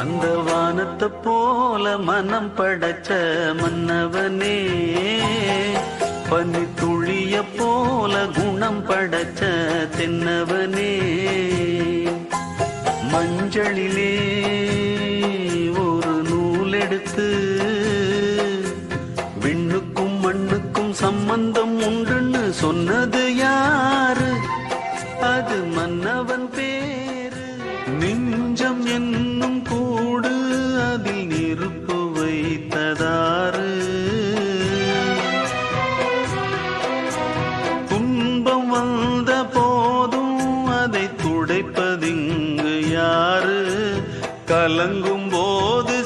அந்த வானத்தை போல மனம் படைச்ச மன்னவனே, பனி துளிய போல குணம் படைச்ச தென்னவனே, மஞ்சளிலே ஒரு நூல் எடுத்து விண்ணுக்கும் மண்ணுக்கும் சம்பந்தம் உண்டுன்னு சொன்னது யாரு? அது மன்னவன் பேரு. நெஞ்சம் என்னும் கூடு அதில் நெருப்பு வைத்ததாறு? துன்பம் வந்த போதும் அதை துடைப்பதிங்கு யாரு? கலங்கும் போது